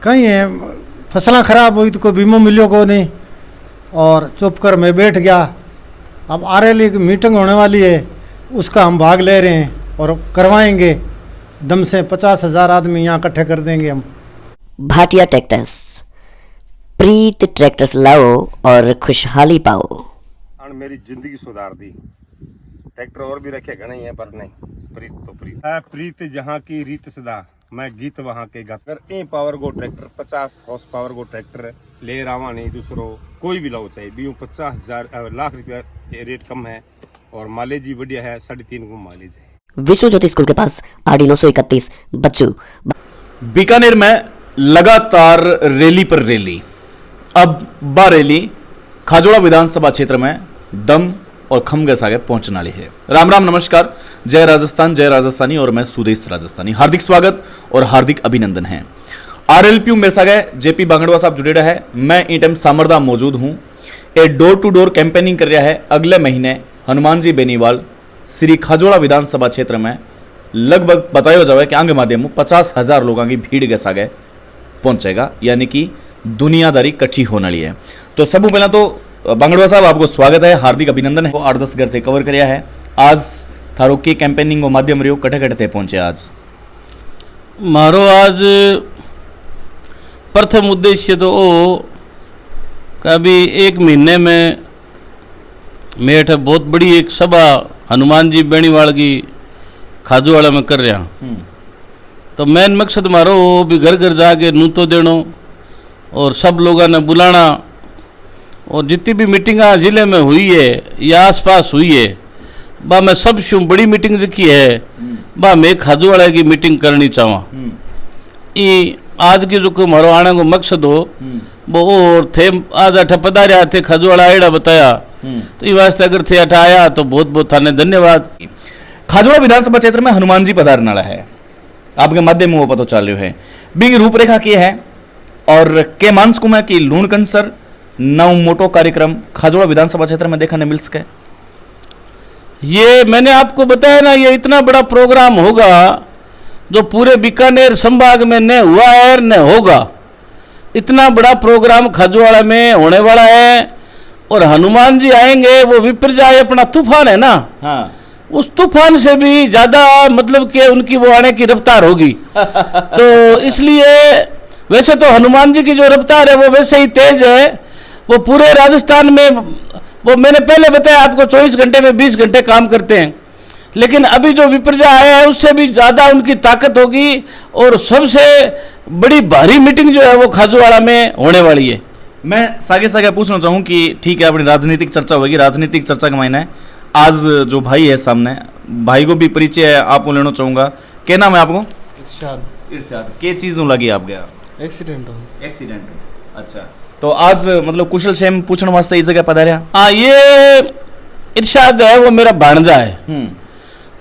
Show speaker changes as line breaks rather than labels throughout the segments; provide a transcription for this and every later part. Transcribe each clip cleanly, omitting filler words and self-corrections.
कहीं है फसलें खराब हुई तो कोई बीमा मिलो को नहीं, और चुप कर मैं बैठ गया। अब आरएलई की मीटिंग होने वाली है, उसका हम भाग ले रहे हैं और करवाएंगे दम से। 50,000 आदमी यहाँ इकट्ठे कर देंगे हम।
भाटिया ट्रैक्टर्स, प्रीत ट्रैक्टर्स लाओ और खुशहाली पाओ।
मेरी जिंदगी सुधार दी। ट्रैक्टर और भी रखे घने हैं पर नहीं, प्रीत तो प्रीत है। प्रीत जहाँ की रीत सदा, मैं गीत वहाँ के गाकर। ए पावर गो ट्रैक्टर 50 हॉर्स पावर गो ट्रैक्टर ले रावा नहीं दूसरो कोई भी लो चाहिए। बीयू 50,000 लाख रुपया रेट कम है और माइलेज भी बढ़िया है, 3.5 गुना माइलेज है।
विष्णु ज्योति स्कूल के पास आरडी 931 बच्चू।
बीकानेर में लगातार रैली पर रैली, अब बारेली खाजोड़ा विधानसभा क्षेत्र में दम और खम के सागे पहुंचने वाली है। राम राम नमस्कार, जय राजस्थान, जय राजस्थानी और मैं सुदेश राजस्थानी। हार्दिक स्वागत और हार्दिक अभिनंदन है। आरएलपी मेरे सागे जेपी बांगड़वा साहब जुड़े रहे हैं। मैं ई टाइम सामरदा मौजूद हूं। A door to door campaigning कर रहा है। अगले महीने हनुमान जी बेनीवाल श्री खाजोड़ा विधानसभा क्षेत्र में लगभग बताया जाए कि आंगे माध्यम में 50,000 लोगों की भीड़ के सागे पहुंचेगा, यानी कि दुनियादारी कट्ठी होने वाली है। तो सब पहला तो बांगड़वा साहब आपको स्वागत है, हार्दिक अभिनंदन है। 8-10 घर थे कवर कराया है। आज थारो की कैंपेनिंग को माध्यम रहो कटे कटे थे पहुंचे। आज
मारो आज प्रथम उद्देश्य तो वो कभी 1 महीने में मेठ बहुत बड़ी एक सभा हनुमान जी बेनीवाल की खाजूवाड़ा में कर रहा। तो मेन मकसद मारो वो भी घर घर जाके नूतो देनो और सब लोगों ने बुलाना, और जितनी भी मीटिंगा जिले में हुई है या आसपास हुई है बा मैं सब शू बड़ी मीटिंग रखी है बा मैं खाजूवाड़ा की मीटिंग करनी चाहूँ। आज की जो हमारो आने को मकसद हो वो और थे आज अठ पधारिया थे खाजूवाड़ा एड़ा बताया, तो ये वास्ते अगर थे अठ आया तो बहुत बहुत थाने धन्यवाद।
खाजोड़ा विधानसभा क्षेत्र में हनुमान जी पधारने वाला है, आपके माध्यम में वो पता चल रहा है। बिंग रूपरेखा की है और के मानस कुमार की लूण कंसर नव मोटो कार्यक्रम खाजोड़ा विधानसभा क्षेत्र में देखने मिल सके।
ये मैंने आपको बताया ना, ये इतना बड़ा प्रोग्राम होगा जो पूरे बीकानेर संभाग में न हुआ है न होगा। इतना बड़ा प्रोग्राम खाजूवाड़ा में होने वाला है और हनुमान जी आएंगे। वो विपर्जय अपना तूफान है ना,
हाँ।
उस तूफान से भी ज्यादा मतलब कि उनकी वो आने की रफ्तार होगी। तो इसलिए वैसे तो हनुमान जी की जो रफ्तार है वो वैसे ही तेज है। वो पूरे राजस्थान में, वो मैंने पहले बताया आपको, 24 घंटे में 20 घंटे काम करते हैं, लेकिन अभी जो विपर्जय आया है उससे भी ज़्यादा उनकी ताकत होगी और सबसे बड़ी भारी मीटिंग जो है वो खाजूवाड़ा में होने वाली है।
मैं सागे सागे पूछना चाहूँ कि ठीक है अपनी राजनीतिक चर्चा होगी, राजनीतिक चर्चा का महीना है। आज जो भाई है सामने, भाई को भी परिचय है आपको लेना चाहूँगा। क्या नाम है आपको? इरशाद। क्या चीज़ लगी आप गया? एक्सीडेंट। अच्छा, तो आज मतलब कुशल क्षेम पूछने वास्ते इस जगह पधारिया?
हाँ, ये इरशाद है, वो मेरा भांजा है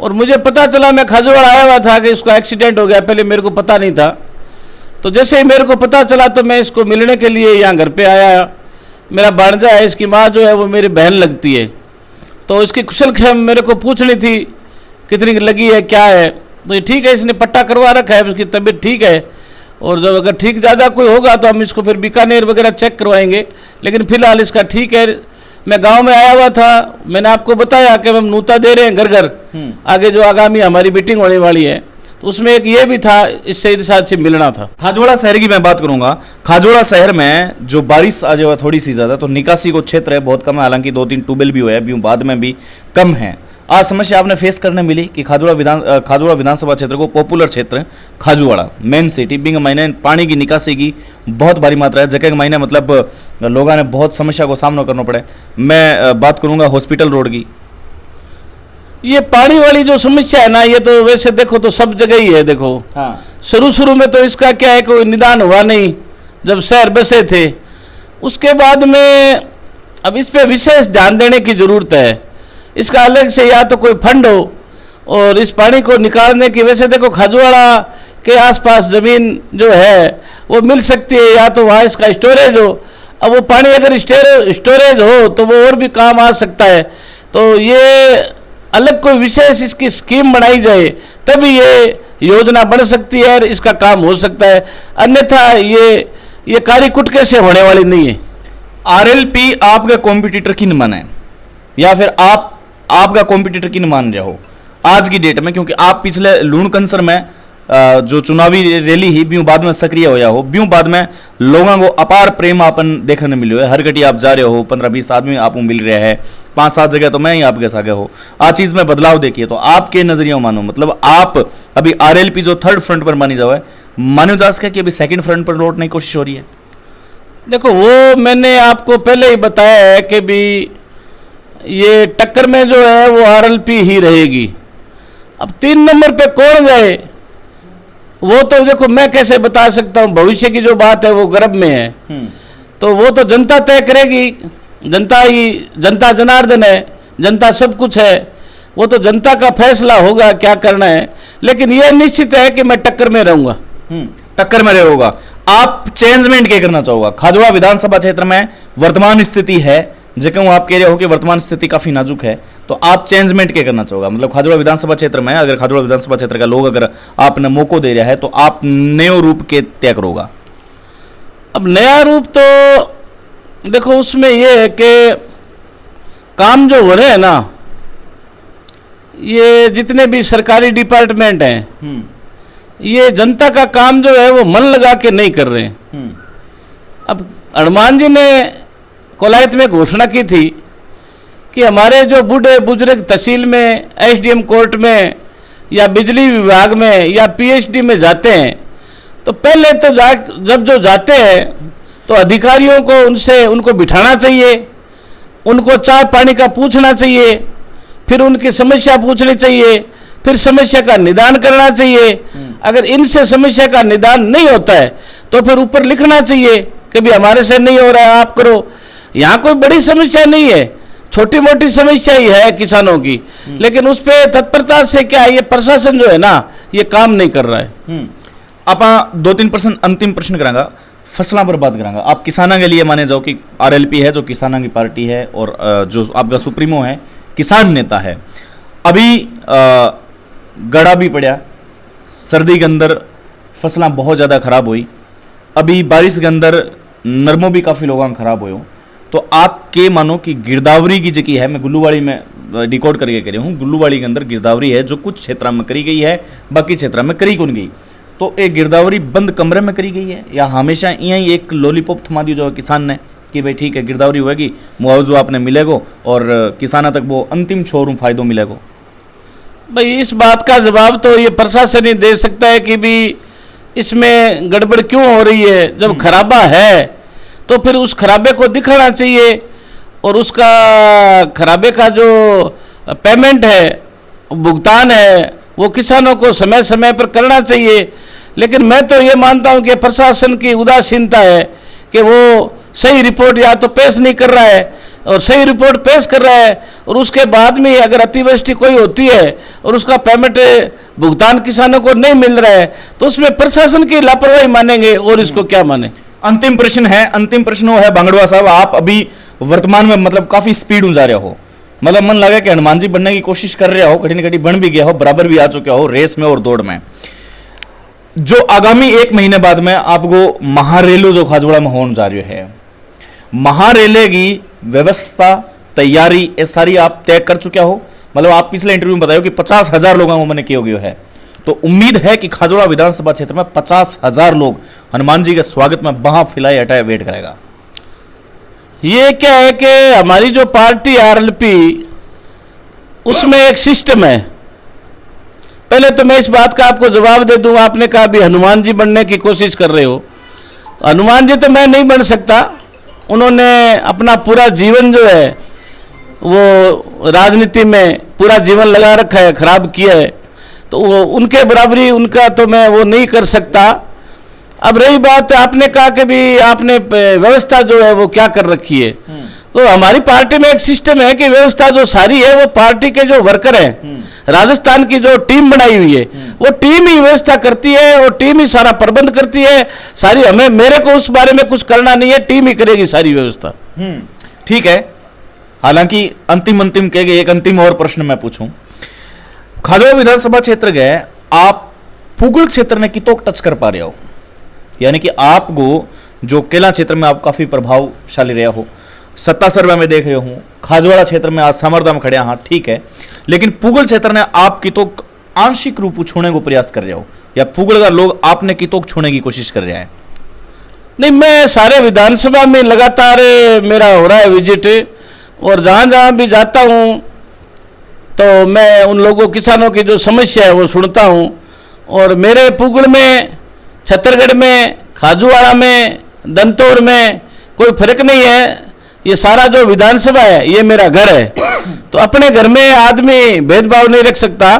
और मुझे पता चला, मैं खाजूवाड़ा आया हुआ था कि इसको एक्सीडेंट हो गया। पहले मेरे को पता नहीं था, तो जैसे ही मेरे को पता चला तो मैं इसको मिलने के लिए यहाँ घर पे आया। मेरा भांजा है, इसकी माँ जो है वो मेरी बहन लगती है, तो इसकी कुशल क्षेम मेरे को पूछनी थी कितनी लगी है क्या है। तो ये ठीक है, इसने पट्टा करवा रखा है, उसकी तबीयत ठीक है, और जब अगर ठीक ज़्यादा कोई होगा तो हम इसको फिर बीकानेर वगैरह चेक करवाएंगे, लेकिन फिलहाल इसका ठीक है। मैं गांव में आया हुआ था, मैंने आपको बताया कि हम नूता दे रहे हैं घर घर। आगे जो आगामी हमारी मीटिंग होने वाली है तो उसमें एक ये भी था, इससे इरशाद से मिलना था।
खाजोड़ा शहर की मैं बात करूंगा। खाजोड़ा शहर में जो बारिश आ जाए थोड़ी सी ज़्यादा तो निकासी को क्षेत्र है बहुत कम है, हालांकि 2-3 ट्यूबवेल भी हुए हैं, बाद में भी कम है। आज समस्या आपने फेस करने मिली कि खाजोड़ा विधानसभा क्षेत्र को पॉपुलर क्षेत्र खाजूवाड़ा मेन सिटी बिंग महीने पानी की निकासी की बहुत भारी मात्रा है। जगह के महीने मतलब लोगों ने बहुत समस्या को सामना करना पड़े। मैं बात करूंगा हॉस्पिटल रोड की।
ये पानी वाली जो समस्या है ना, ये तो वैसे देखो तो सब जगह ही है। देखो
हाँ,
शुरू में तो इसका क्या है, कोई निदान हुआ नहीं जब शहर बसे थे। उसके बाद में अब इस पे विशेष ध्यान देने की जरूरत है। इसका अलग से या तो कोई फंड हो और इस पानी को निकालने की, वैसे देखो खाजूवाड़ा के आसपास ज़मीन जो है वो मिल सकती है, या तो वहाँ इसका स्टोरेज हो। अब वो पानी अगर स्टोरेज हो तो वो और भी काम आ सकता है। तो ये अलग कोई विशेष इसकी स्कीम बनाई जाए तभी ये योजना बन सकती है और इसका काम हो सकता है, अन्यथा ये कार्य कुटके से होने वाली नहीं है।
आरएलपी आपका कॉम्पिटिटर किन माने, या फिर आपका कॉम्पिटिटर किन मान रहे हो आज की डेट में? क्योंकि आप पिछले लूण कंसर में जो चुनावी रैली ही ब्यूं बाद में सक्रिय होया हो, ब्यूं बाद में लोगों को अपार प्रेम आपन देखने मिलो है। हर घटी आप जा रहे हो, 15-20 आदमी आपको मिल रहे हैं, 5-7 जगह तो मैं ही आपके सागे हो। आ चीज में बदलाव देखिए तो आपके नजरिया मानो, मतलब आप अभी आरएलपी जो थर्ड फ्रंट पर मानी जाए, मानो जा सके कि अभी सेकंड फ्रंट पर लौटने की कोशिश हो रही है?
देखो, वो मैंने आपको पहले ही बताया है कि भी ये टक्कर में जो है वो आरएलपी ही रहेगी। अब 3 नंबर पे कौन जाए वो तो देखो मैं कैसे बता सकता हूँ, भविष्य की जो बात है वो गर्भ में है, तो वो तो जनता तय करेगी। जनता जनार्दन है, जनता सब कुछ है, वो तो जनता का फैसला होगा क्या करना है। लेकिन ये निश्चित है कि मैं टक्कर में रहूंगा।
टक्कर में रहेगा। आप चेंजमेंट क्या करना चाहोगा? खाजोड़ा विधानसभा क्षेत्र में वर्तमान स्थिति है, जगह आप कह रहे हो कि वर्तमान स्थिति काफी नाजुक है, तो आप चेंजमेंट क्या करना चाहोगा? मतलब खाजोड़ा विधानसभा क्षेत्र में अगर खाजोड़ा विधानसभा क्षेत्र का लोग अगर आपने मौको दे रहा है तो आप नए रूप के तय करोगा?
अब नया रूप तो देखो उसमें ये है कि काम जो हो रहे हैं ना, ये जितने भी सरकारी डिपार्टमेंट हैं, ये जनता का काम जो है वो मन लगा के नहीं कर रहे हैं। अब हनुमान जी ने कोलायत में घोषणा की थी कि हमारे जो बूढ़े बुजुर्ग तहसील में, एसडीएम कोर्ट में या बिजली विभाग में या पीएचडी में जाते हैं, तो पहले तो जब जो जाते हैं तो अधिकारियों को उनको बिठाना चाहिए, उनको चाय पानी का पूछना चाहिए, फिर उनकी समस्या पूछनी चाहिए, फिर समस्या का निदान करना चाहिए। अगर इनसे समस्या का निदान नहीं होता है तो फिर ऊपर लिखना चाहिए कि भी हमारे से नहीं हो रहा है, आप करो। यहाँ कोई बड़ी समस्या नहीं है, छोटी मोटी समस्या ही है किसानों की, लेकिन उस पर तत्परता से क्या ये प्रशासन जो है ना ये काम नहीं कर रहा है।
आप 2-3 प्रश्न अंतिम प्रश्न करांगा, फसलों पर बात करांगा। आप किसानों के लिए माने जाओ कि आरएलपी है जो किसानों की पार्टी है और जो आपका सुप्रीमो है किसान नेता है। अभी गड़ा भी पड़ा, सर्दी के अंदर फसलें बहुत ज़्यादा खराब हुई, अभी बारिश के अंदर नरमो भी काफ़ी लोगों का खराब हो। तो आप के मानो कि गिरदावरी की जगह है, मैं गुल्लूवाड़ी में डिकोड करके कह रही हूँ, गुल्लूवाड़ी के अंदर गिरदावरी है जो कुछ क्षेत्रों में करी गई है, बाकी क्षेत्रों में करी कौन गई। तो एक गिरदावरी बंद कमरे में करी गई है या हमेशा यही एक लॉलीपॉप थमा दी जो किसान ने कि भाई ठीक है गिरदावरी होगी, मुआवजा आपने मिलेगा और किसानों तक वो अंतिम छोर फायदों मिलेगा?
भाई इस बात का जवाब तो ये प्रशासन ही दे सकता है कि भी इसमें गड़बड़ क्यों हो रही है। जब खराबा है तो फिर उस खराबे को दिखाना चाहिए और उसका खराबे का जो पेमेंट है, भुगतान है, वो किसानों को समय समय पर करना चाहिए। लेकिन मैं तो ये मानता हूँ कि प्रशासन की उदासीनता है कि वो सही रिपोर्ट या तो पेश नहीं कर रहा है और सही रिपोर्ट पेश कर रहा है और उसके बाद में अगर अतिवृष्टि कोई होती है और उसका पेमेंट भुगतान किसानों को नहीं मिल रहा है तो उसमें प्रशासन की लापरवाही मानेंगे और इसको क्या माने।
अंतिम प्रश्न है, अंतिम प्रश्न वो है बांगड़वा साहब, आप अभी वर्तमान में मतलब काफी स्पीड में जा रहे हो, मतलब मन लगा कि हनुमान जी बनने की कोशिश कर रहे हो, कठिन कठिन बन भी गया हो, बराबर भी आ चुके हो रेस में और दौड़ में। जो आगामी 1 महीने बाद में आपको महारेलो जो खाजोड़ा में होने जा रही है, महारेले की व्यवस्था तैयारी ये सारी आप तय कर चुके हो? मतलब आप पिछले इंटरव्यू में बताओ कि 50,000 लोगों को मैंने किया गया है, तो उम्मीद है कि खाजोड़ा विधानसभा क्षेत्र में 50,000 लोग हनुमान जी के स्वागत में बाहां फैलाए हटाए वेट करेगा।
ये क्या है कि हमारी जो पार्टी आरएलपी उसमें एक सिस्टम है। पहले तो मैं इस बात का आपको जवाब दे दूं, आपने कहा भी हनुमान जी बनने की कोशिश कर रहे हो। हनुमान जी तो मैं नहीं बन सकता, उन्होंने अपना पूरा जीवन जो है वो राजनीति में पूरा जीवन लगा रखा है, खराब किया है, तो वो उनके बराबरी उनका तो मैं वो नहीं कर सकता। अब रही बात आपने कहा कि भी आपने व्यवस्था जो है वो क्या कर रखी है, तो हमारी पार्टी में एक सिस्टम है कि व्यवस्था जो सारी है वो पार्टी के जो वर्कर हैं, राजस्थान की जो टीम बनाई हुई है वो टीम ही व्यवस्था करती है और टीम ही सारा प्रबंध करती है सारी। हमें मेरे को उस बारे में कुछ करना नहीं है, टीम ही करेगी सारी व्यवस्था।
ठीक है। हालांकि अंतिम कह गए, एक अंतिम और प्रश्न मैं पूछूं, खाजोड़ा विधानसभा क्षेत्र गए आप पुगल क्षेत्र ने कितोक टच कर पा रहे हो, यानी कि आपको जो केला क्षेत्र में आप काफी प्रभावशाली रहे हो, सत्ता सर्वे में देख रहे हो, खाजवाड़ा क्षेत्र में आज समर्दा में खड़े, हाँ ठीक है, लेकिन पुगल क्षेत्र ने आप कितोक आंशिक रूप छूने को प्रयास कर रहे हो, या पुगल का लोग आपने कितोक छूने की कोशिश कर रहे हैं?
नहीं, मैं सारे विधानसभा में लगातार मेरा हो रहा है विजिट, और जहाँ जहाँ भी जाता हूँ तो मैं उन लोगों किसानों की जो समस्या है वो सुनता हूँ। और मेरे पुगल में, छत्तरगढ़ में, खाजूवाड़ा में, दंतौर में कोई फर्क नहीं है। ये सारा जो विधानसभा है ये मेरा घर है, तो अपने घर में आदमी भेदभाव नहीं रख सकता,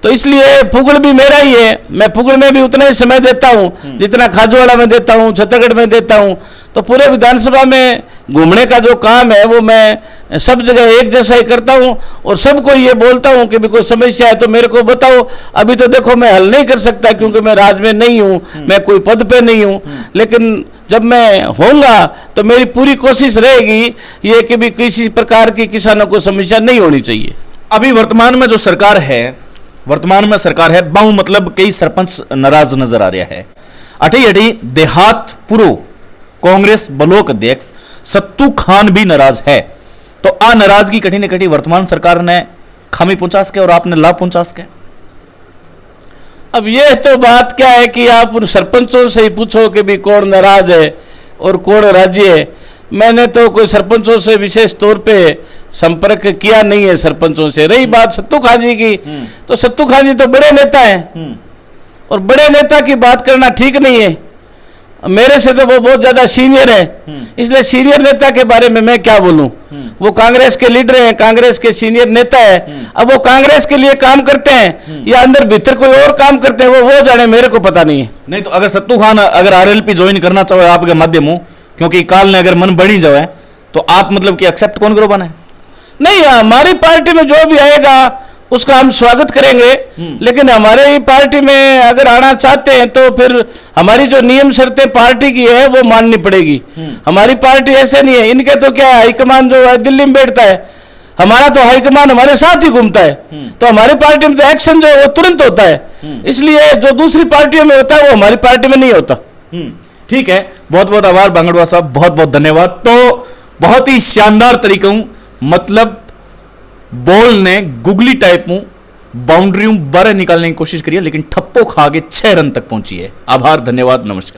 तो इसलिए पुगल भी मेरा ही है। मैं पुगल में भी उतना ही समय देता हूँ जितना खाजूवाड़ा में देता हूँ, छत्तीसगढ़ में देता हूँ। तो पूरे विधानसभा में घूमने का जो काम है वो मैं सब जगह एक जैसा ही करता हूँ, और सबको ये बोलता हूँ कि भी कोई समस्या है तो मेरे को बताओ। अभी तो देखो मैं हल नहीं कर सकता क्योंकि मैं राज में नहीं हूँ, मैं कोई पद पे नहीं हूँ, लेकिन जब मैं होऊंगा तो मेरी पूरी कोशिश रहेगी ये कि भी किसी प्रकार की किसानों को समस्या नहीं होनी चाहिए।
अभी वर्तमान में जो सरकार है, बहु मतलब कई सरपंच नाराज नजर आ रहा है। अठी देहात पूर्व कांग्रेस ब्लॉक अध्यक्ष सत्तू खान भी नाराज है, तो आ नाराजगी कठी न कठी वर्तमान सरकार ने खामी पहुंचा सके और आपने लाभ पहुंचा सके।
अब ये तो बात क्या है कि आप उन सरपंचों से ही पूछो कि भी कौन नाराज है और कौन राजी है। मैंने तो कोई सरपंचों से विशेष तौर पे संपर्क किया नहीं है सरपंचों से। रही बात सत्तू खान जी की, तो सत्तू खान जी तो बड़े नेता हैं, और बड़े नेता की बात करना ठीक नहीं है। मेरे से तो वो बहुत ज्यादा सीनियर है, इसलिए सीनियर नेता के बारे में मैं क्या बोलूं। वो कांग्रेस के लीडर हैं, कांग्रेस के सीनियर नेता है। अब वो कांग्रेस के लिए काम करते हैं या अंदर भीतर कोई और काम करते हैं, वो जाने, मेरे को पता नहीं है।
नहीं तो अगर सत्तू खान अगर आरएलपी ज्वाइन करना चाहे आपके माध्यम हो, क्योंकि काल ने अगर मन बढ़ी जाए, तो आप मतलब कि एक्सेप्ट कौन करो बने?
नहीं, हमारी पार्टी में जो भी आएगा उसका हम स्वागत करेंगे, लेकिन हमारे पार्टी में अगर आना चाहते हैं तो फिर हमारी जो नियम शर्तें पार्टी की है वो माननी पड़ेगी। हमारी पार्टी ऐसे नहीं है, इनके तो क्या है, हाईकमान जो है दिल्ली में बैठता है, हमारा तो हाईकमान हमारे साथ ही घूमता है, तो हमारी पार्टी में तो एक्शन जो है वो तुरंत होता है। इसलिए जो दूसरी पार्टियों में होता है वो हमारी पार्टी में नहीं होता।
ठीक है, बहुत बहुत आभार बांगड़वा साहब, बहुत बहुत धन्यवाद। तो बहुत ही शानदार तरीकों मतलब बॉल ने गुगली टाइप में बाउंड्री बाहर निकालने की कोशिश करी है, लेकिन ठप्पो खा के 6 रन तक पहुंची है। आभार, धन्यवाद, नमस्कार।